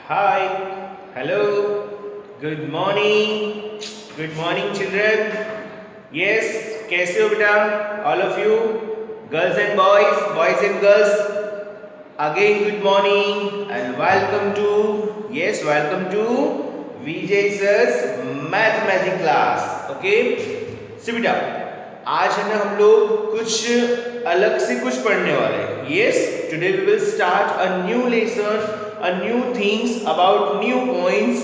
Hi, hello, good morning children. Yes, कैसे हो बेटा? All of you, girls and boys and girls. Again, good morning and welcome to Vijay sir's mathematics class. Okay, so बेटा आज है ना हम लोग कुछ अलग से कुछ पढ़ने वाले हैं. Yes, today we will start a new lesson. A new things about new points.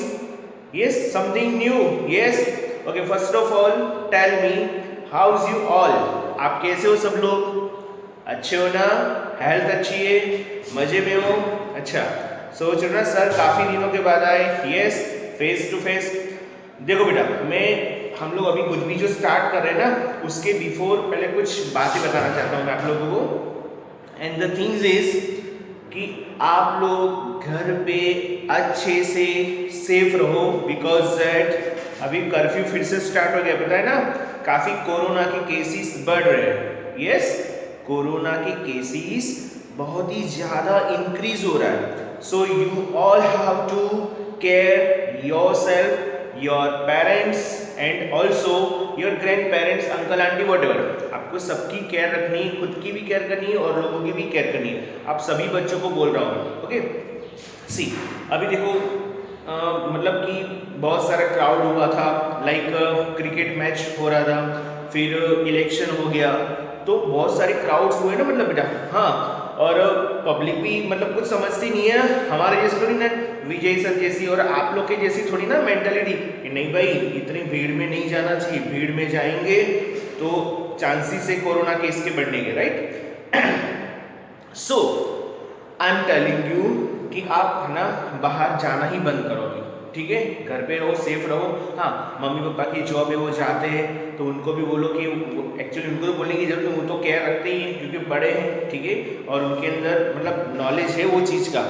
Yes, something new. Yes. Okay, first of all tell me how's you all. आप कैसे हो सब लोग? अच्छे हो ना? हेल्थ अच्छी है? मजे में हो? अच्छा, सोच रहे ना सर काफी दिनों के बाद आए. Yes, face to face. देखो बेटा, हम लोग अभी कुछ भी जो स्टार्ट कर रहे हैं ना उसके बिफोर पहले कुछ बातें बताना चाहता हूँ मैं आप लोगों को. एंड द थिंग्स इज कि आप लोग घर पे अच्छे से सेफ रहो बिकॉज दैट अभी कर्फ्यू फिर से स्टार्ट हो गया. पता है ना, काफी कोरोना के केसेस बढ़ रहे हैं. यस, कोरोना के केसेस बहुत ही ज्यादा इंक्रीज हो रहा है. So you all have to care yourself, your parents and also your grand parents, uncle aunty whatever. आपको सबकी केयर रखनी है, खुद की भी केयर करनी है और लोगों की भी केयर करनी है. आप सभी बच्चों को बोल रहा हूँ. ओके, सी अभी देखो मतलब कि बहुत सारा क्राउड हुआ था. लाइक क्रिकेट मैच हो रहा था, फिर इलेक्शन हो गया, तो बहुत सारे क्राउड्स हुए ना मतलब बेटा. हाँ, और पब्लिक भी मतलब कुछ समझती नहीं है. हमारे जैसे थोड़ी ना, विजय सर जैसी और आप लोग के जैसी थोड़ी ना मेंटालिटी कि नहीं भाई इतनी भीड़ में नहीं जाना चाहिए, भीड़ में जाएंगे तो चांसेस है कोरोना केस के बढ़ने के. Right. So I am telling you कि आप है ना बाहर जाना ही बंद करो अभी. ठीक है, घर पे रहो, सेफ रहो. हाँ, मम्मी पापा की जॉब है, वो जाते हैं तो उनको भी बोलो कि एक्चुअली उनको तो बोलने की जरूरत नहीं, वो तो केयर रखते ही हैं क्योंकि बड़े हैं. ठीक है, और उनके अंदर मतलब नॉलेज है वो चीज़ का,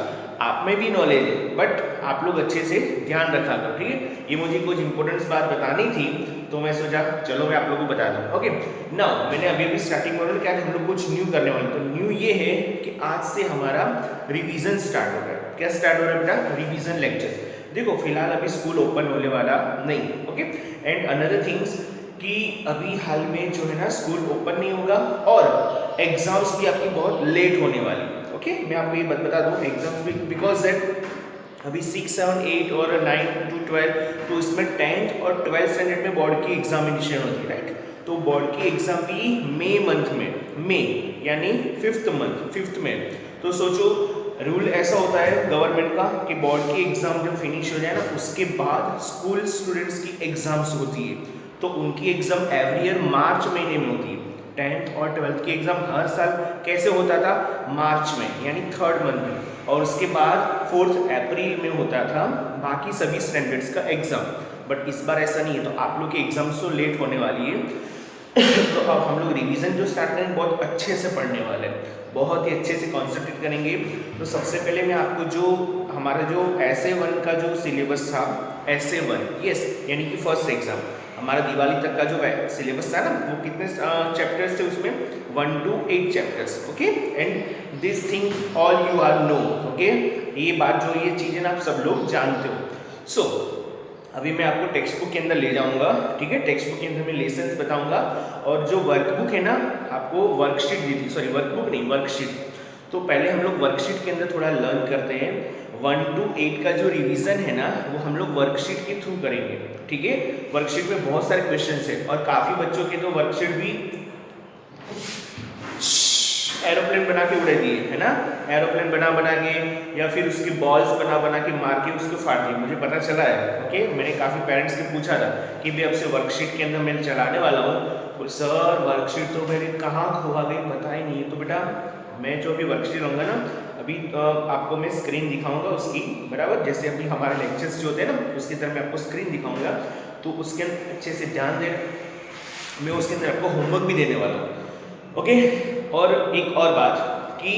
आप में भी नॉलेज है, बट आप लोग अच्छे से ध्यान रखा करो. ठीक है, ये मुझे कुछ इंपॉर्टेंट बात बतानी थी तो मैं सोचा चलो मैं आप लोगों को बता दूँ. ओके, नाउ मैंने अभी स्टार्टिंग में क्या हम लोग कुछ न्यू करने वाले. तो न्यू ये है कि आज से हमारा रिवीजन स्टार्ट हो रहा है. क्या स्टार्ट हो रहा है बेटा? Revision lecture. देखो फिलहाल अभी स्कूल ओपन होने वाला नहीं. ओके, एंड अनदर थिंग्स कि अभी हाल में जो है ना स्कूल ओपन नहीं होगा और एग्जाम्स भी आपकी बहुत लेट होने वाली. ओके, मैं आपको ये बता दूं एग्जाम्स भी बिकॉज दैट अभी 6, 7, 8 और 9 to 12 तो इसमें 10th और 12th स्टैंडर्ड में बोर्ड की एग्जामिनेशन होती है. राइट, तो बोर्ड की एग्जाम भी मई मंथ में, मई यानी 5th में. तो सोचो रूल ऐसा होता है गवर्नमेंट का कि बोर्ड की एग्जाम जब फिनिश हो जाए ना उसके बाद स्कूल स्टूडेंट्स की एग्जाम्स होती है. तो उनकी एग्जाम एवरी ईयर मार्च महीने में होती है. 10th और 12th की एग्जाम हर साल कैसे होता था? मार्च में, यानी 3rd मंथ में. और उसके बाद 4th अप्रैल में होता था बाकी सभी स्टैंडर्ड्स का एग्जाम. बट इस बार ऐसा नहीं है, तो आप लोग की एग्जाम्स तो लेट होने वाली है. तो अब हम लोग रिवीजन जो स्टार्ट करेंगे बहुत अच्छे से पढ़ने वाले हैं, बहुत ही अच्छे से कॉन्सेंट्रेट करेंगे. तो सबसे पहले मैं आपको जो हमारा जो SA1 का जो सिलेबस था, SA1 यस यानी कि फर्स्ट एग्जाम, हमारा दिवाली तक का जो सिलेबस था ना वो कितने चैप्टर्स थे उसमें? 1 to 8 chapters. Okay, and this thing all you are know. Okay, ये बात जो ये चीज़ें ना आप सब लोग जानते हो. सो अभी मैं आपको टेक्स्ट बुक के अंदर ले जाऊंगा. ठीक है, टेक्स्ट बुक के अंदर मैं लेसन्स बताऊंगा और जो वर्कबुक है ना आपको वर्कशीट दी थी, सॉरी वर्कबुक नहीं वर्कशीट. तो पहले हम लोग वर्कशीट के अंदर थोड़ा लर्न करते हैं. 1 to 8 का जो रिवीजन है ना वो हम लोग वर्कशीट के थ्रू करेंगे. ठीक है, वर्कशीट में बहुत सारे क्वेश्चंस है और काफी बच्चों के तो वर्कशीट भी एरोप्लेन बना के उड़ा दिए है ना, एरोप्लेन बना के या फिर उसकी बॉल्स बना के मार के उसको फाड़ दिए. मुझे पता चला है. ओके, मैंने काफ़ी पेरेंट्स से पूछा था कि भाई अब से वर्कशीट के अंदर मैं चलाने वाला हूँ, तो सर वर्कशीट तो मेरी कहाँ खोवा गई पता ही नहीं है. तो बेटा मैं जो भी वर्कशीट लूँगा ना अभी आपको मैं स्क्रीन दिखाऊंगा उसकी, बराबर जैसे अभी हमारे लेक्चर्स जो होते हैं ना उसकी तरह मैं आपको स्क्रीन दिखाऊंगा. तो उसके अंदर अच्छे से ध्यान देना, मैं उसके अंदर आपको होमवर्क भी देने वाला हूँ. ओके, और एक और बात कि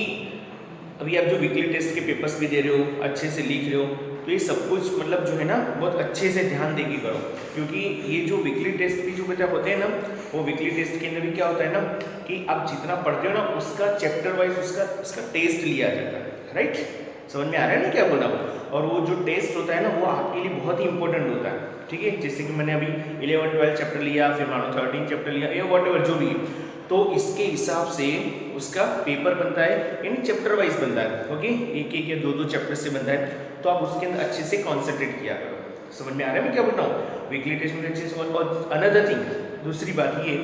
अभी आप जो वीकली टेस्ट के पेपर्स भी दे रहे हो, अच्छे से लिख रहे हो, तो ये सब कुछ मतलब जो है ना बहुत अच्छे से ध्यान दे के करो. क्योंकि ये जो वीकली टेस्ट भी जो बच्चा होते हैं ना वो वीकली टेस्ट के अंदर भी क्या होता है ना कि आप जितना पढ़ते हो ना उसका चैप्टर वाइज उसका टेस्ट लिया जाता है. राइट, समझ में आ रहा है ना क्या बोल रहा हूँ? और वो जो टेस्ट होता है ना वो आपके लिए बहुत ही इंपॉर्टेंट होता है, ठीक है। जैसे कि मैंने अभी 11-12 चैप्टर लिया, फिर मानो 13 चैप्टर लिया, या वॉट जो भी, तो इसके हिसाब से उसका पेपर बनता है, यानी चैप्टर वाइज बनता है, ओके। एक एक या दो चैप्टर से बनता है, तो आप उसके अंदर अच्छे से कॉन्सेंट्रेट किया करो। समझ में आ रहा है मैं क्या बोल रहा हूँ? वीकली टेस्ट में अच्छे से। और अनदर थिंग, दूसरी बात ये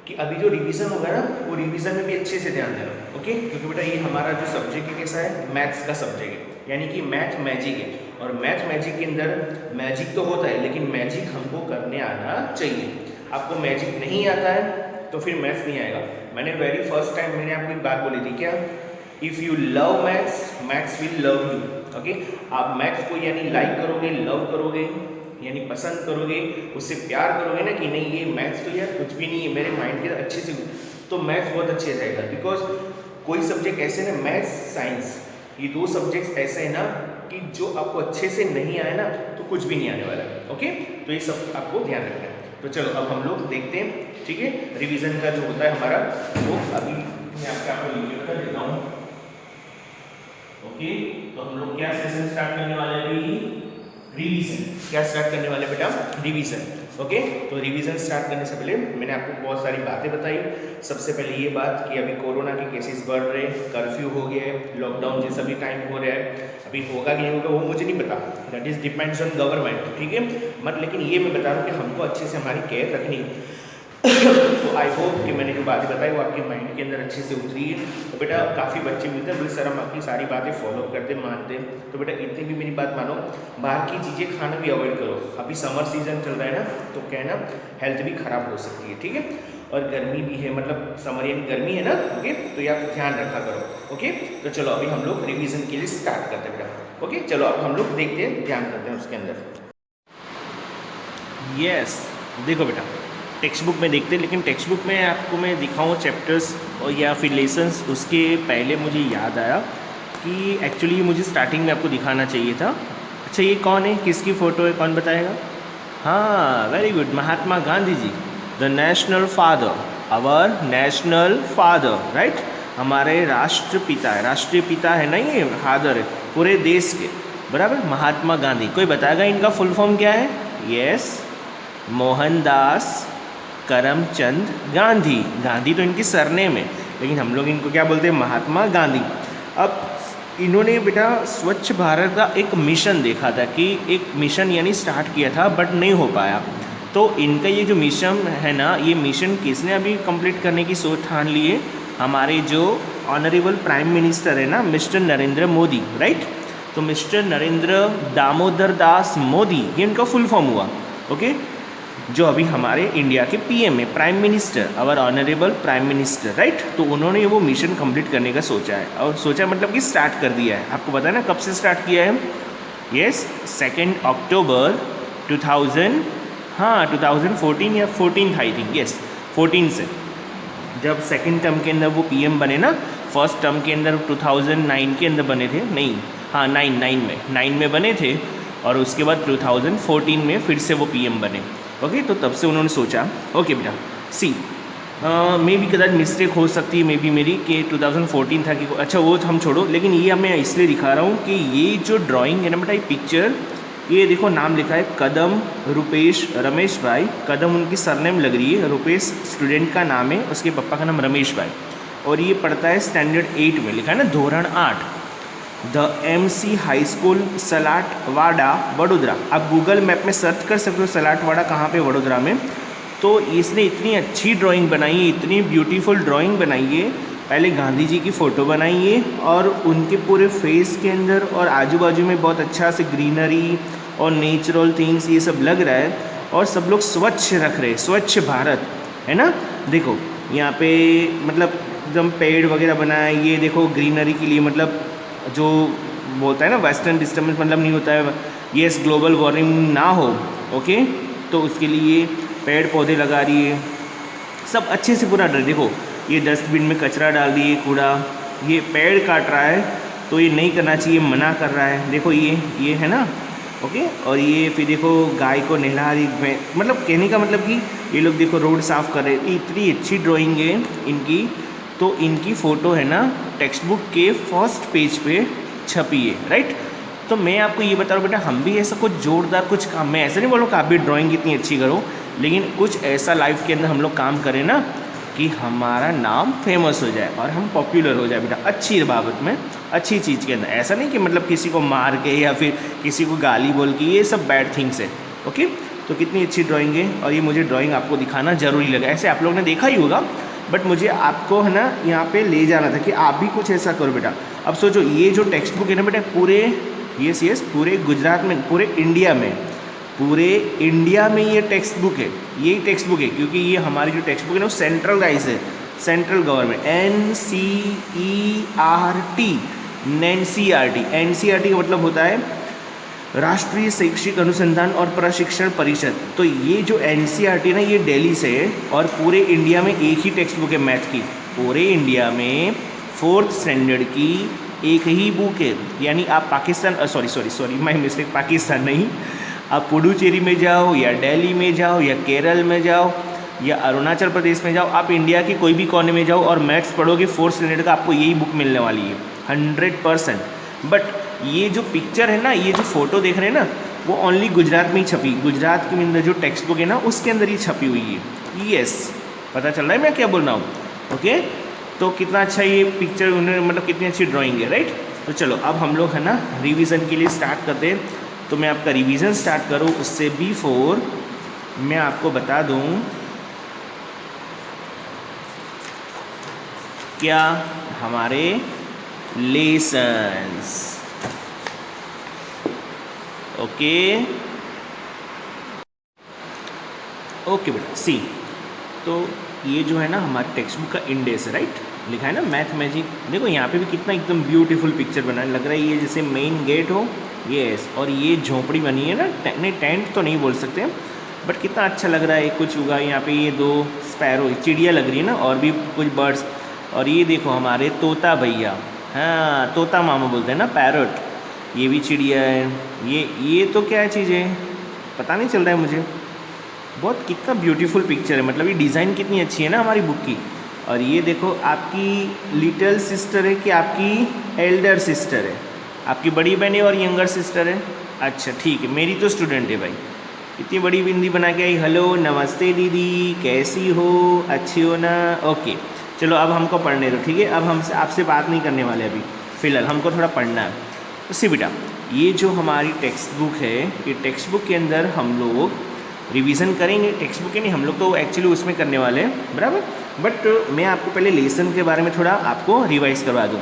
कि अभी जो रिवीजन होगा ना, वो रिवीजन में भी अच्छे से ध्यान देना, ओके। क्योंकि बेटा ये हमारा जो सब्जेक्ट है कैसा है, मैथ्स का सब्जेक्ट है, यानी कि मैथ मैजिक है। और मैथ मैजिक के अंदर मैजिक तो होता है, लेकिन मैजिक हमको करने आना चाहिए। आपको मैजिक नहीं आता है तो फिर मैथ्स नहीं आएगा। मैंने वेरी फर्स्ट टाइम मैंने आपको एक बात बोली थी, क्या? If you love maths, maths will love you, okay. आप मैथ्स को यानी लाइक करोगे, लव करोगे, यानी पसंद करोगे, उससे प्यार करोगे ना कि नहीं ये मैथ्स तो यार कुछ भी नहीं है, मेरे माइंड के अच्छे से, तो मैथ्स बहुत अच्छे रहेगा। बिकॉज कोई सब्जेक्ट ऐसे ना, मैथ्स साइंस, ये दो सब्जेक्ट्स ऐसे हैं ना कि जो आपको अच्छे से नहीं आए ना तो कुछ भी नहीं आने वाला है, ओके। तो ये सब आपको ध्यान रखना है। तो चलो अब हम लोग देखते हैं, ठीक है। रिवीजन का जो होता है हमारा, वो अभी मैं आपको लिख कर देता हूँ, ओके। तो हम लोग क्या सेशन स्टार्ट करने वाले हैं अभी? रिवीजन। क्या स्टार्ट करने वाले बेटा? Revision, okay. तो रिवीजन स्टार्ट करने से पहले मैंने आपको बहुत सारी बातें बताई। सबसे पहले ये बात कि अभी कोरोना के केसेस बढ़ रहे हैं, कर्फ्यू हो गया है, लॉकडाउन जैसा भी टाइम हो रहा है। अभी होगा कि नहीं होगा वो मुझे नहीं पता, that is depends on government, ठीक है। बट लेकिन ये मैं बता रहा हूँ कि हमको अच्छे से हमारी केयर रखनी है। तो आई होप कि मैंने जो बातें बताई वो आपके माइंड के अंदर अच्छे से उतरी है। तो बेटा काफ़ी बच्चे मिलते हैं, बोले सर हम आपकी सारी बातें फॉलो करते मानते हैं। तो बेटा इतनी भी मेरी बात मानो, बाहर की चीज़ें खाना भी अवॉइड करो। अभी समर सीजन चल रहा है ना, तो क्या है ना, हेल्थ भी खराब हो सकती है, ठीक है। और गर्मी भी है, मतलब समर यानी गर्मी है ना, ओके। तो ये आप ध्यान रखा करो, ओके। तो चलो अभी हम लोग रिविजन के लिए स्टार्ट करते हैं बेटा, ओके। चलो अब हम लोग देखते हैं, ध्यान करते हैं उसके अंदर। यस, देखो बेटा टेक्स्ट बुक में देखते हैं, लेकिन टेक्स्ट बुक में आपको मैं दिखाऊँ चैप्टर्स और या फिर लेसन्स, उसके पहले मुझे याद आया कि एक्चुअली मुझे स्टार्टिंग में आपको दिखाना चाहिए था। अच्छा ये कौन है, किसकी फ़ोटो है, कौन बताएगा? हाँ very good, Mahatma Gandhi ji, the national father, our national father, right. हमारे राष्ट्रपिता है, राष्ट्रीय पिता है ना, ये फादर है पूरे देश के, बराबर। महात्मा गांधी, कोई बताएगा इनका फुल फॉर्म क्या है? यस, मोहनदास करमचंद गांधी। गांधी तो इनकी सरनेम है, लेकिन हम लोग इनको क्या बोलते हैं? महात्मा गांधी। अब इन्होंने बेटा स्वच्छ भारत का एक मिशन देखा था, कि एक मिशन यानी स्टार्ट किया था बट नहीं हो पाया। तो इनका ये जो मिशन है ना, ये मिशन किसने अभी कंप्लीट करने की सोच ठान ली है? हमारे जो ऑनरेबल प्राइम मिनिस्टर है ना, मिस्टर नरेंद्र मोदी, राइट। तो मिस्टर नरेंद्र दामोदर दास मोदी, ये इनका फुल फॉर्म हुआ, ओके। जो अभी हमारे इंडिया के पीएम है, prime minister, our honourable prime minister, right. तो उन्होंने वो मिशन कंप्लीट करने का सोचा है, और सोचा मतलब कि स्टार्ट कर दिया है। आपको पता है ना कब से स्टार्ट किया है? यस, 2 अक्टूबर 2000, हाँ 2014 या 14 आई थिंक, यस 14 से, जब सेकेंड टर्म के अंदर वो पीएम बने ना। फर्स्ट टर्म के अंदर 2009 के अंदर बने थे, नहीं हाँ 9 में बने थे, और उसके बाद 2014 में फिर से वो पीएम बने, ओके। तो तब से उन्होंने सोचा, ओके बेटा सी, मे भी कदाच मिस्टेक हो सकती है, मे बी मेरी, कि 2014 था कि, अच्छा वो हम छोड़ो, लेकिन ये मैं इसलिए दिखा रहा हूँ कि ये जो ड्राइंग है ना बेटा, ये पिक्चर, ये देखो नाम लिखा है कदम रुपेश रमेश भाई। कदम उनकी सरनेम लग रही है, रुपेश स्टूडेंट का नाम है, उसके पापा का नाम रमेश भाई, और ये पढ़ता है स्टैंडर्ड 8 में, लिखा है ना धोरण 8, the MC high school Salatwada Vadodara. आप गूगल मैप में सर्च कर सकते हो सलाटवाड़ा कहाँ पे वडोदरा में। तो इसने इतनी अच्छी ड्राइंग बनाई है, इतनी ब्यूटीफुल ड्राइंग बनाई है। पहले गांधी जी की फ़ोटो बनाई है, और उनके पूरे फेस के अंदर और आजू बाजू में बहुत अच्छा से ग्रीनरी और नेचुरल थिंग्स ये सब लग रहा है, और सब लोग स्वच्छ रख रहे हैं, स्वच्छ भारत है ना। देखो यहाँ पे मतलब एकदम पेड़ वगैरह बनाया है, ये देखो ग्रीनरी के लिए, मतलब जो बोलता है ना वेस्टर्न डिस्टर्बेंस मतलब नहीं होता है, यस ग्लोबल वार्मिंग ना हो, ओके। तो उसके लिए पेड़ पौधे लगा रही है, सब अच्छे से पूरा देखो, ये डस्टबिन में कचरा डाल दिए, कूड़ा, ये पेड़ काट रहा है, तो ये नहीं करना चाहिए, मना कर रहा है। देखो ये है ना, ओके। और ये फिर देखो गाय को नहला रही, मतलब कहने का मतलब कि ये लोग देखो रोड साफ़ कर रहे हैं। इतनी अच्छी ड्राइंग है इनकी। तो इनकी फ़ोटो है ना टेक्स्ट बुक के फर्स्ट पेज पे, छपी है, राइट। तो मैं आपको ये बता रहा हूँ बेटा, हम भी ऐसा कुछ जोरदार कुछ काम, मैं ऐसा नहीं बोल रहा हूँ कि आप भी ड्राइंग इतनी अच्छी करो, लेकिन कुछ ऐसा लाइफ के अंदर हम लोग काम करें ना कि हमारा नाम फेमस हो जाए और हम पॉपुलर हो जाए बेटा, अच्छी बाबत में, अच्छी चीज़ के अंदर। ऐसा नहीं कि मतलब किसी को मार के या फिर किसी को गाली बोल के, ये सब बैड थिंग्स है, ओके। तो कितनी अच्छी ड्राइंग है, और ये मुझे ड्राइंग आपको दिखाना ज़रूरी लगा। ऐसे आप लोग ने देखा ही होगा, बट मुझे आपको है ना यहाँ पे ले जाना था कि आप भी कुछ ऐसा करो बेटा। अब सोचो, ये जो टेक्स्ट बुक है ना बेटा, पूरे यस पूरे गुजरात में, पूरे इंडिया में ये टेक्स्ट बुक है, यही टेक्स्ट बुक है, क्योंकि ये हमारी जो टेक्स्ट बुक है ना वो सेंट्रल गाइस है, सेंट्रल गवर्नमेंट, NCERT का मतलब होता है राष्ट्रीय शैक्षिक अनुसंधान और प्रशिक्षण परिषद। तो ये जो NCERT ना, ये दिल्ली से है और पूरे इंडिया में एक ही टेक्स्ट बुक है मैथ की, पूरे इंडिया में 4th स्टैंडर्ड की एक ही बुक है। यानी आप Pakistan, sorry my mistake, Pakistan नहीं, आप पुडुचेरी में जाओ या दिल्ली में जाओ या केरल में जाओ या अरुणाचल प्रदेश में जाओ, आप इंडिया के कोई भी कोने में जाओ और मैथ्स पढ़ोगे 4th स्टैंडर्ड का, आपको यही बुक मिलने वाली है 100%। बट ये जो पिक्चर है ना, ये जो फोटो देख रहे हैं ना, वो ओनली गुजरात में ही छपी, गुजरात के अंदर जो टेक्स्ट बुक है ना उसके अंदर ही छपी हुई है। यस, पता चल रहा है मैं क्या बोल रहा हूँ, ओके। तो कितना अच्छा ये पिक्चर उन्होंने, मतलब कितनी अच्छी ड्राइंग है, राइट। तो चलो अब हम लोग है ना रिवीजन के लिए स्टार्ट करते हैं। तो मैं आपका रिवीजन स्टार्ट करूँ उससे बिफोर मैं आपको बता दूँ क्या हमारे लेसन्स, ओके बेटा। सी, तो ये जो है ना हमारे टेक्स्ट बुक का इंडेक्स है, राइट, लिखा है ना मैथ मैजिक। देखो यहाँ पे भी कितना एकदम ब्यूटीफुल पिक्चर बना है, लग रहा है ये जैसे मेन गेट हो, यस। और ये झोपड़ी बनी है ना, नहीं टेंट तो नहीं बोल सकते, बट कितना अच्छा लग रहा है। कुछ उगा यहाँ पे, ये 2 स्पैरो चिड़िया लग रही है ना, और भी कुछ बर्ड्स। और ये देखो हमारे तोता भैया, हाँ तोता मामा बोलते हैं ना, पैरट, ये भी चिड़िया है। ये तो क्या चीज़ है पता नहीं चल रहा है मुझे। बहुत कितना ब्यूटीफुल पिक्चर है, मतलब ये डिज़ाइन कितनी अच्छी है ना हमारी बुक की। और ये देखो आपकी लिटिल सिस्टर है कि आपकी एल्डर सिस्टर है, आपकी बड़ी बहन है और यंगर सिस्टर है। अच्छा ठीक है, मेरी तो स्टूडेंट है भाई, इतनी बड़ी बिंदी बना के आई। हेलो नमस्ते दीदी, कैसी हो, अच्छी हो ना, ओके। चलो अब हमको पढ़ने दो, ठीक है। अब हमसे आपसे बात नहीं करने वाले अभी, फ़िलहाल हमको थोड़ा पढ़ना है। तो सी बेटा, ये जो हमारी टेक्स्ट बुक है, ये टेक्स्ट बुक के अंदर हम लोग रिवीजन करेंगे। टेक्स्ट बुक है नहीं, हम लोग तो एक्चुअली उसमें करने वाले हैं, बराबर। बट मैं आपको पहले लेसन के बारे में थोड़ा आपको रिवाइज करवा दूँ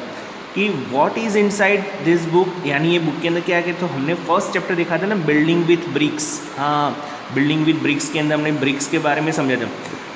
कि what is inside this book, यानी ये बुक के अंदर क्या है। तो हमने फर्स्ट चैप्टर देखा था ना, बिल्डिंग विथ ब्रिक्स। हाँ, बिल्डिंग विथ ब्रिक्स के अंदर हमने ब्रिक्स के बारे में समझा था।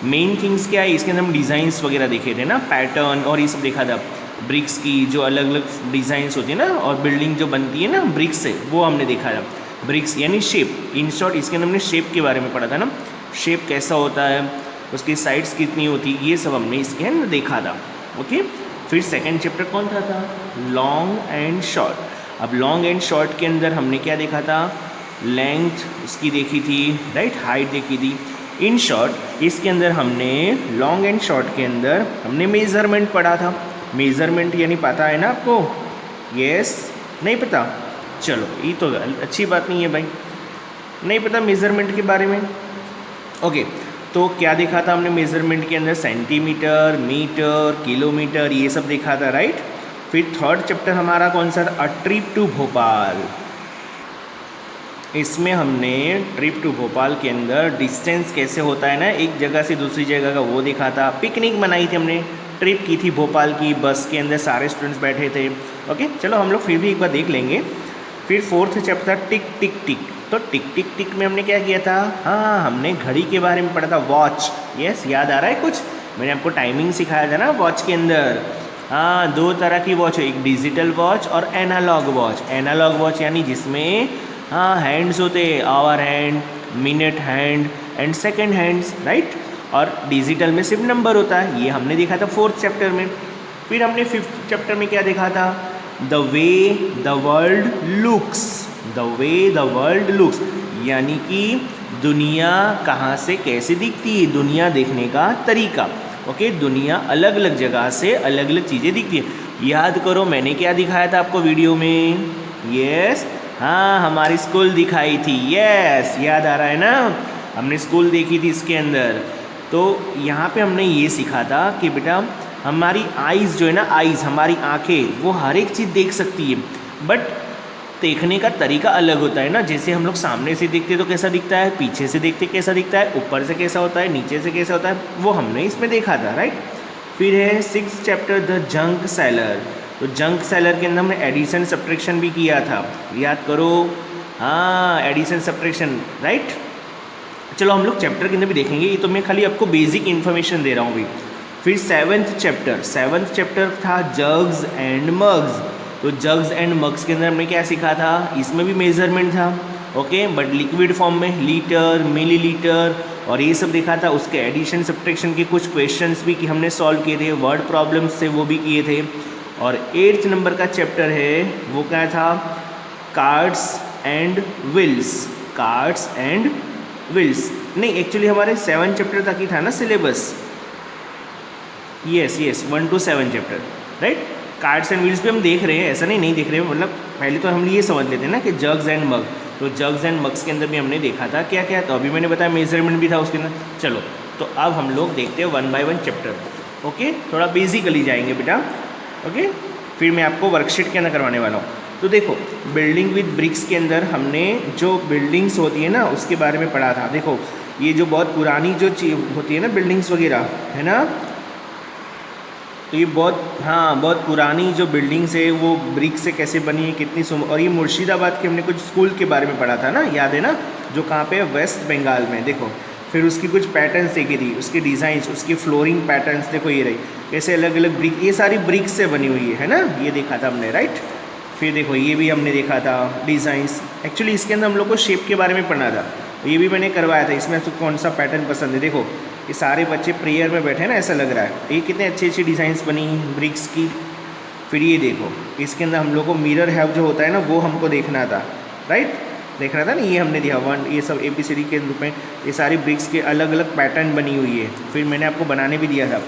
मेन थिंग्स क्या है, इसके अंदर हम डिज़ाइंस वगैरह देखे थे ना, पैटर्न और ये सब देखा था। ब्रिक्स की जो अलग अलग डिज़ाइंस होती है ना, और बिल्डिंग जो बनती है ना ब्रिक्स से, वो हमने देखा था। ब्रिक्स यानी शेप, इन शॉर्ट इसके अंदर हमने शेप के बारे में पढ़ा था ना, शेप कैसा होता है, उसकी साइड्स कितनी होती, ये सब हमने इसके अंदर देखा था, ओके। फिर सेकंड चैप्टर कौन था लॉन्ग एंड शॉर्ट। अब लॉन्ग एंड शॉर्ट के अंदर हमने क्या देखा था, लेंथ उसकी देखी थी, राइट, हाइट देखी थी। इन शॉर्ट इसके अंदर हमने लॉन्ग एंड शॉर्ट के अंदर हमने मेज़रमेंट पढ़ा था। मेज़रमेंट यानी पता है ना आपको, यस, नहीं पता, चलो ये तो अच्छी बात नहीं है भाई, नहीं पता मेज़रमेंट के बारे में, ओके। तो क्या देखा था हमने मेज़रमेंट के अंदर, सेंटीमीटर, मीटर, किलोमीटर, ये सब देखा था, राइट। फिर थर्ड चैप्टर हमारा कौन सा था, अ ट्रिप टू भोपाल। इसमें हमने ट्रिप टू भोपाल के अंदर डिस्टेंस कैसे होता है ना एक जगह से दूसरी जगह का, वो देखा था। पिकनिक मनाई थी हमने, ट्रिप की थी भोपाल की, बस के अंदर सारे स्टूडेंट्स बैठे थे, ओके। चलो हम लोग फिर भी एक बार देख लेंगे। फिर फोर्थ चैप्टर टिक टिक टिक। तो टिक टिक टिक में हमने क्या किया था, हाँ हमने घड़ी के बारे में पढ़ा था, वॉच, यस, याद आ रहा है कुछ, मैंने आपको टाइमिंग सिखाया था ना वॉच के अंदर। हाँ, 2 तरह की वॉच है, एक डिजिटल वॉच और एनालॉग वॉच। एनालॉग वॉच यानी जिसमें हाँ हैंड्स होते, hour hand, minute hand and second hands, right. और डिजिटल में सिर्फ नंबर होता है, ये हमने देखा था फोर्थ चैप्टर में। फिर हमने फिफ्थ चैप्टर में क्या देखा था, the way the world looks, the way the world looks, यानी कि दुनिया कहाँ से कैसे दिखती है, दुनिया देखने का तरीका, ओके। दुनिया अलग अलग जगह से अलग अलग चीज़ें दिखती है। याद करो मैंने क्या दिखाया था आपको वीडियो में? यस, हाँ हमारी स्कूल दिखाई थी। यस, याद आ रहा है ना? हमने स्कूल देखी थी इसके अंदर। तो यहाँ पे हमने ये सीखा था कि बेटा हमारी आइज़ जो है ना, आइज़ हमारी आँखें वो हर एक चीज़ देख सकती है, बट देखने का तरीका अलग होता है ना। जैसे हम लोग सामने से देखते तो कैसा दिखता है, पीछे से देखते कैसा दिखता है, ऊपर से कैसा होता है, नीचे से कैसा होता है, वो हमने इसमें देखा था, राइट। फिर है 6th chapter the junk seller. तो जंक सेलर के अंदर हमने एडिशन सब्ट्रैक्शन भी किया था, याद करो। हाँ, एडिशन सब्ट्रैक्शन, राइट। चलो हम लोग चैप्टर के अंदर भी देखेंगे, ये तो मैं खाली आपको बेसिक इन्फॉर्मेशन दे रहा हूँ अभी। फिर 7th चैप्टर था जग्स एंड मग्स। तो जग्स एंड मग्स के अंदर हमने क्या सीखा था? इसमें भी मेजरमेंट था, ओके, बट लिक्विड फॉर्म में, लीटर, मिलीलीटर और ये सब देखा था। उसके एडिशन सब्ट्रैक्शन के कुछ क्वेश्चंस भी कि हमने सॉल्व किए थे, वर्ड प्रॉब्लम्स थे वो भी किए थे। और 8th नंबर का चैप्टर है वो क्या था? Cards and wheels. Cards and wheels नहीं, एक्चुअली हमारे 7 चैप्टर तक ही था ना syllabus. Yes 1 to 7 chapter, right. Cards and wheels भी हम देख रहे हैं, ऐसा नहीं देख रहे हैं, मतलब पहले तो हम ये समझ लेते हैं ना कि जग्स एंड मग। तो जग्स एंड मग्स के अंदर भी हमने देखा था क्या क्या, तो अभी मैंने बताया मेजरमेंट भी था उसके अंदर। चलो तो अब हम लोग देखते हैं 1 by 1 चैप्टर, ओके। थोड़ा बेसिकली जाएंगे बेटा, ओके। फिर मैं आपको वर्कशीट के अंदर करवाने वाला हूँ। तो देखो बिल्डिंग विद ब्रिक्स के अंदर हमने जो बिल्डिंग्स होती है ना उसके बारे में पढ़ा था। देखो ये जो बहुत पुरानी जो चीज़ होती है ना, बिल्डिंग्स वगैरह, है ना, तो ये बहुत पुरानी जो बिल्डिंग्स है वो ब्रिक से कैसे बनी है, कितनी और ये मुर्शिदाबाद के हमने कुछ स्कूल के बारे में पढ़ा था ना, याद है ना, जो कहाँ पे है, वेस्ट बंगाल में। देखो फिर उसकी कुछ पैटर्न्स देखी थी, उसकी डिज़ाइंस, उसकी फ्लोरिंग पैटर्न्स, देखो ये रही कैसे अलग अलग ब्रिक, ये सारी ब्रिक से बनी हुई है ना, ये देखा था हमने, राइट। फिर देखो ये भी हमने देखा था डिज़ाइंस। एक्चुअली इसके अंदर हम लोग को शेप के बारे में पढ़ना था, ये भी मैंने करवाया था। इसमें तो कौन सा पैटर्न पसंद है? देखो ये सारे बच्चे प्रेयर में बैठे हैं ना, ऐसा लग रहा है। ये कितने अच्छी अच्छी डिज़ाइंस बनी ब्रिक्स की। फिर ये देखो इसके अंदर हम लोग को मिरर हैव जो होता है ना वो हमको देखना था, राइट, देखना था ना, ये हमने दिया 1, ये सब ABCD के रूप में ये सारी ब्रिक्स के अलग अलग पैटर्न बनी हुई है। फिर मैंने आपको बनाने भी दिया था।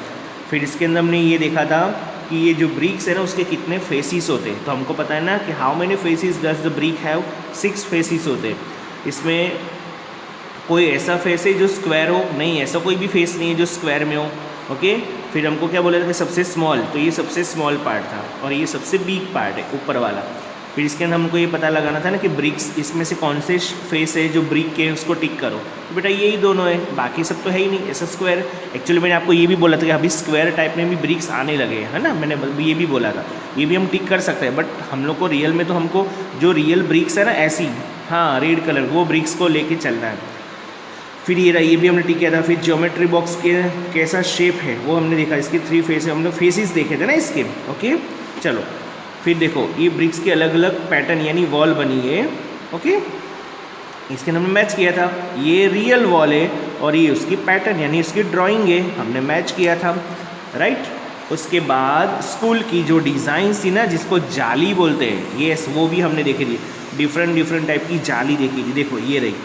फिर इसके अंदर हमने ये देखा था कि ये जो ब्रिक्स है ना उसके कितने फेसिस होते हैं। तो हमको पता है ना कि how many faces does the brick have, 6 faces होते हैं। इसमें कोई ऐसा फेस है जो स्क्वायर हो? नहीं, ऐसा कोई भी फेस नहीं है जो स्क्वायर में हो, ओके। फिर हमको क्या बोला था कि सबसे स्मॉल, तो ये सबसे स्मॉल पार्ट था और ये सबसे बिग पार्ट है ऊपर वाला। फिर इसके अंदर हमको ये पता लगाना था ना कि ब्रिक्स इसमें से कौन से फेस है जो ब्रिक के, उसको टिक करो। तो बेटा यही दोनों है, बाकी सब तो है ही नहीं ऐसा स्क्वायर। एक्चुअली मैंने आपको ये भी बोला था कि अभी स्क्वायर टाइप में भी ब्रिक्स आने लगे है ना, मैंने ये भी बोला था, ये भी हम टिक कर सकते हैं। बट हम लोग को रियल में तो हमको जो रियल ब्रिक्स है ना ऐसी, हाँ रेड कलर, वो ब्रिक्स को लेके चलना है। फिर ये रहा, ये भी हमने टिक किया था। फिर ज्योमेट्री बॉक्स के कैसा शेप है वो हमने देखा, इसकी 3 फेस है, हमने फेसिस देखे थे ना इसके, ओके। चलो फिर देखो ये ब्रिक्स के अलग अलग पैटर्न यानी वॉल बनी है, ओके। इसके हमने मैच किया था, ये रियल वॉल है और ये उसकी पैटर्न यानी उसकी ड्राइंग है, हमने मैच किया था, राइट। उसके बाद स्कूल की जो डिज़ाइन थी ना जिसको जाली बोलते हैं, ये वो भी हमने देखी थी, डिफरेंट टाइप की जाली देखी थी। देखो ये रही,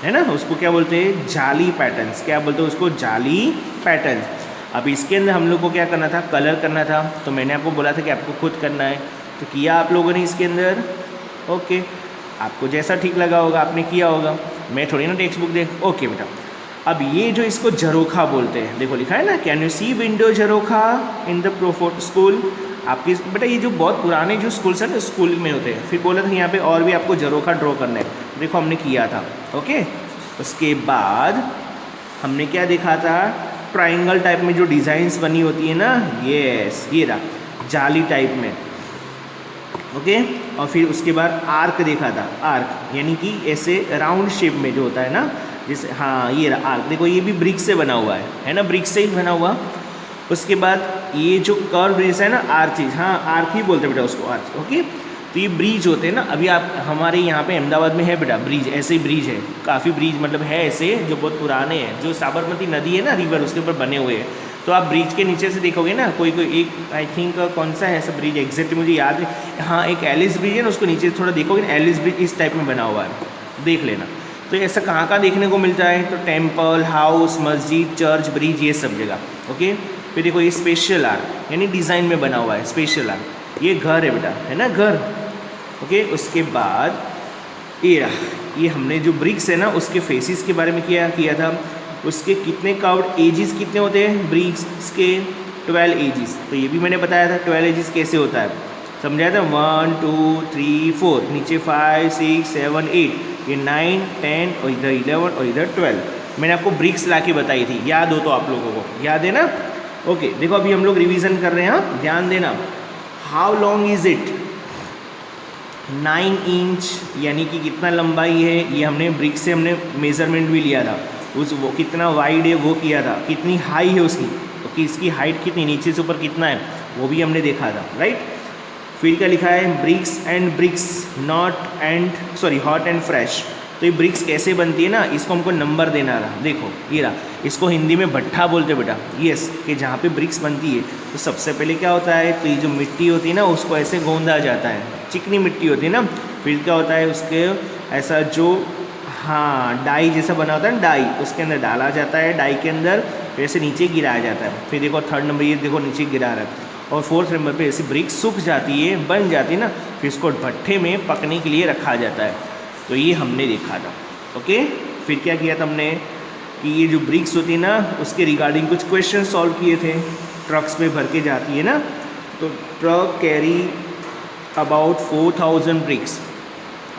है ना, उसको क्या बोलते हैं? जाली पैटर्न्स। क्या बोलते हैं उसको? जाली पैटर्न्स। अब इसके अंदर हम लोग को क्या करना था? कलर करना था। तो मैंने आपको बोला था कि आपको खुद करना है, तो किया आप लोगों ने इसके अंदर, ओके। आपको जैसा ठीक लगा होगा आपने किया होगा, मैं थोड़ी ना टेक्स्ट बुक देख, ओके बेटा। अब ये जो इसको झरोखा बोलते हैं, देखो लिखा है ना, कैन यू सी विंडो झरोखा इन द प्रोफोर्ट स्कूल। आपकी बेटा ये जो बहुत पुराने जो स्कूल्स हैं ना स्कूल में होते हैं, फिर बोला था यहाँ पे और भी आपको झरोखा ड्रॉ करना है, देखो हमने किया था, ओके। उसके बाद हमने क्या देखा था? ट्रायंगल टाइप में जो डिज़ाइंस बनी होती है ना, यस ये रहा जाली टाइप में, ओके। और फिर उसके बाद आर्क देखा था, आर्क यानी कि ऐसे राउंड शेप में जो होता है ना, जैसे, हाँ ये रहा आर्क, देखो ये भी ब्रिक से बना हुआ है ना, ब्रिक से ही बना हुआ। उसके बाद ये जो कर्व ब्रिज है ना, आर्चिज, हाँ आर्क ही बोलते हैं बेटा उसको, आर्च, ओके। तो ये ब्रिज होते हैं ना, अभी आप हमारे यहाँ पे अहमदाबाद में है बेटा ब्रिज, ऐसे ही ब्रिज है, काफ़ी ब्रिज मतलब है ऐसे जो बहुत पुराने हैं, जो साबरमती नदी है ना रिवर, उसके ऊपर बने हुए हैं। तो आप ब्रिज के नीचे से देखोगे ना, कोई एक आई थिंक कौन सा है ऐसा ब्रिज एग्जैक्ट मुझे याद है, हाँ एक एलिस ब्रिज है ना, उसको नीचे थोड़ा देखोगे ना, एलिस ब्रिज इस टाइप में बना हुआ है, देख लेना। तो ऐसा कहाँ देखने को मिलता है? तो टेम्पल, हाउस, मस्जिद, चर्च, ब्रिज, ये सब जगह, ओके। फिर देखो ये स्पेशल आर यानी डिज़ाइन में बना हुआ है, स्पेशल आर, ये घर है बेटा, है ना घर। ओके, उसके बाद ये हमने जो ब्रिक्स है ना उसके फेसिस के बारे में किया था, उसके कितने काउड एजिस कितने होते हैं ब्रिक्स के, 12 एजिस। तो ये भी मैंने बताया था 12 एजिस कैसे होता है, समझाया था। 1 2 3 4, नीचे 5 6 7 8, ये 9 10 और इधर 11 और इधर 12। मैंने आपको ब्रिक्स ला के बताई थी, याद हो तो आप लोगों को, याद है ना। ओके, देखो अभी हम लोग रिवीजन कर रहे हैं, हाँ ध्यान देना। How long is it, 9 inch यानी कि कितना लंबाई है, ये हमने ब्रिक्स से हमने मेजरमेंट भी लिया था, वो कितना वाइड है वो किया था, कितनी हाई है उसकी, तो कि इसकी हाइट कितनी, नीचे से ऊपर कितना है वो भी हमने देखा था, राइट। फिर क्या लिखा है, bricks and bricks hot and fresh. तो ये ब्रिक्स कैसे बनती है ना, इसको हमको नंबर देना रहा, देखो ये रहा, इसको हिंदी में भट्ठा बोलते बेटा, यस, कि जहाँ पे ब्रिक्स बनती है तो सबसे पहले क्या होता है, तो ये जो मिट्टी होती है ना उसको ऐसे गोंदा जाता है, चिकनी मिट्टी होती है ना, फिर क्या होता है उसके ऐसा जो हाँ डाई जैसा बना होता है ना, डाई उसके अंदर डाला जाता है, डाई के अंदर फिर ऐसे नीचे गिराया जाता है। फिर देखो थर्ड नंबर ये देखो नीचे गिरा रहा है, और फोर्थ नंबर पे ऐसी ब्रिक्स सूख जाती है, बन जाती है ना, फिर इसको भट्ठे में पकने के लिए रखा जाता है। तो ये हमने देखा था। ओके, फिर क्या किया था हमने कि ये जो ब्रिक्स होती है ना उसके रिगार्डिंग कुछ क्वेश्चन सॉल्व किए थे। ट्रक्स में भर के जाती है ना, तो ट्रक कैरी अबाउट 4000 ब्रिक्स,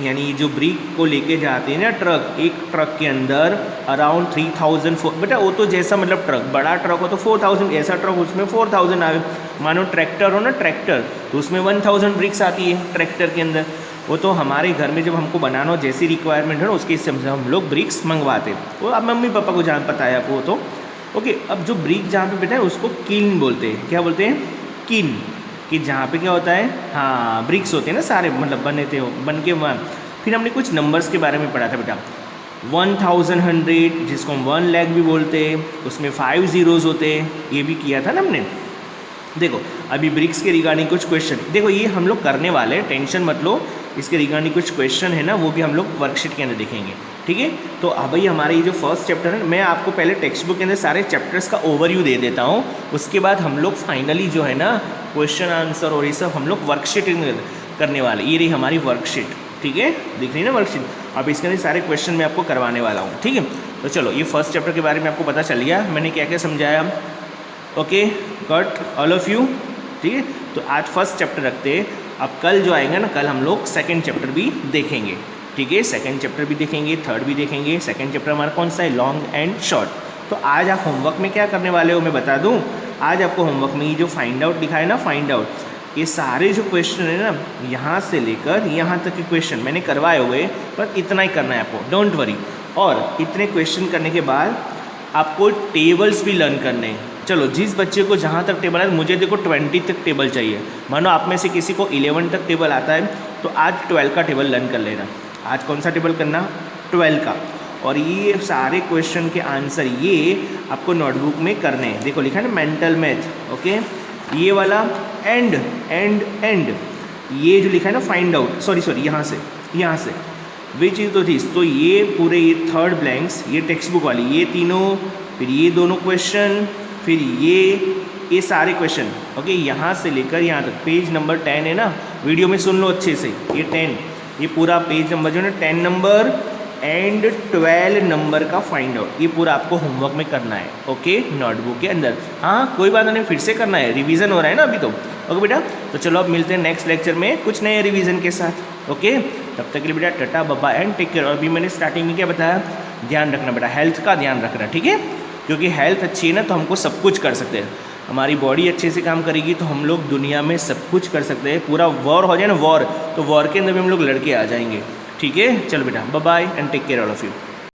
यानी जो ब्रिक को लेके जाते हैं ना ट्रक, एक ट्रक के अंदर अराउंड 3000, बेटा वो तो जैसा मतलब ट्रक, बड़ा ट्रक हो तो 4000, ऐसा ट्रक उसमें 4000 आ गए। मानो ट्रैक्टर हो ना, ट्रैक्टर तो उसमें 1000 ब्रिक्स आती है ट्रैक्टर के अंदर। वो तो हमारे घर में जब हमको बनाना हो जैसी रिक्वायरमेंट है ना उसके हिसाब से हम लोग ब्रिक्स मंगवाते, वो अब मम्मी पापा को जान पता है आपको तो। ओके, अब जो ब्रिक जहाँ पे बेटा है उसको किल्न बोलते हैं, क्या बोलते हैं, किन, कि जहाँ पे क्या होता है, हाँ ब्रिक्स होते हैं ना सारे, मतलब बने थे बन के वहाँ। फिर हमने कुछ नंबर्स के बारे में पढ़ा था बेटा, 1100 जिसको हम 1 लाख भी बोलते हैं, उसमें 5 zeros होते हैं, ये भी किया था ना हमने। देखो अभी ब्रिक्स के रिगार्डिंग कुछ क्वेश्चन, देखो ये हम लोग करने वाले हैं, टेंशन मत लो, इसके रिगार्डिंग कुछ क्वेश्चन है ना वो भी हम लोग वर्कशीट के अंदर देखेंगे, ठीक है। तो अब भाई हमारे ये जो फर्स्ट चैप्टर है, मैं आपको पहले टेक्स्ट बुक के अंदर सारे चैप्टर्स का ओवरव्यू दे देता हूँ, उसके बाद हम लोग फाइनली जो है ना क्वेश्चन आंसर और ये सब हम लोग वर्कशीट करने वाले। ये रही हमारी वर्कशीट, ठीक है, दिख रही है ना वर्कशीट। अब इसके अंदर सारे क्वेश्चन मैं आपको करवाने वाला हूँ, ठीक है। तो चलो ये फर्स्ट चैप्टर के बारे में आपको पता चल गया मैंने क्या क्या समझाया। Okay got all of you, ठीक है। तो आज फर्स्ट चैप्टर रखते हैं, अब कल जो आएगा ना, कल हम लोग सेकंड चैप्टर भी देखेंगे, ठीक है। सेकंड चैप्टर भी देखेंगे, थर्ड भी देखेंगे। सेकंड चैप्टर हमारा कौन सा है, लॉन्ग एंड शॉर्ट। तो आज आप होमवर्क में क्या करने वाले हो मैं बता दूं, आज आपको होमवर्क में ये जो फाइंड आउट लिखा है ना, फाइंड आउट, ये सारे जो क्वेश्चन है ना यहाँ से लेकर यहाँ तक के क्वेश्चन मैंने करवाए हुए, पर इतना ही करना है आपको, डोंट वरी। और इतने क्वेश्चन करने के बाद आपको टेबल्स भी लर्न करने हैं। चलो जिस बच्चे को जहाँ तक टेबल है, मुझे देखो 20 तक टेबल चाहिए, मानो आप में से किसी को 11 तक टेबल आता है तो आज 12 का टेबल लर्न कर लेना। आज कौन सा टेबल करना, 12 का। और ये सारे क्वेश्चन के आंसर ये आपको नोटबुक में करने हैं। देखो लिखा है ना मेंटल मैथ, ओके। ये वाला एंड एंड एंड, ये जो लिखा है ना फाइंड आउट, सॉरी यहाँ से विच इज तो दिस, तो ये पूरे ये थर्ड ब्लैंक्स, ये टेक्स्ट बुक वाली, ये तीनों, फिर ये दोनों क्वेश्चन, फिर ये सारे क्वेश्चन, ओके। यहाँ से लेकर यहाँ तक पेज नंबर 10 है ना, वीडियो में सुन लो अच्छे से, ये 10, ये पूरा पेज नंबर जो है ना 10 नंबर एंड 12 नंबर का फाइंड आउट, ये पूरा आपको होमवर्क में करना है, ओके, नोटबुक के अंदर। हाँ कोई बात नहीं, फिर से करना है, रिवीजन हो रहा है ना अभी तो, ओके बेटा। तो चलो अब मिलते हैं नेक्स्ट लेक्चर में कुछ नए रिवीजन के साथ, ओके। तब तक के लिए बेटा टाटा बाबा एंड टेक केयर। और अभी मैंने स्टार्टिंग में क्या बताया, ध्यान रखना बेटा, हेल्थ का ध्यान रखना, ठीक है, क्योंकि हेल्थ अच्छी है ना तो हमको सब कुछ कर सकते हैं। हमारी बॉडी अच्छे से काम करेगी तो हम लोग दुनिया में सब कुछ कर सकते हैं। पूरा वॉर हो जाए ना, वॉर, तो वॉर के अंदर भी हम लोग लड़के आ जाएंगे, ठीक है। चलो बेटा bye bye and take care all of you.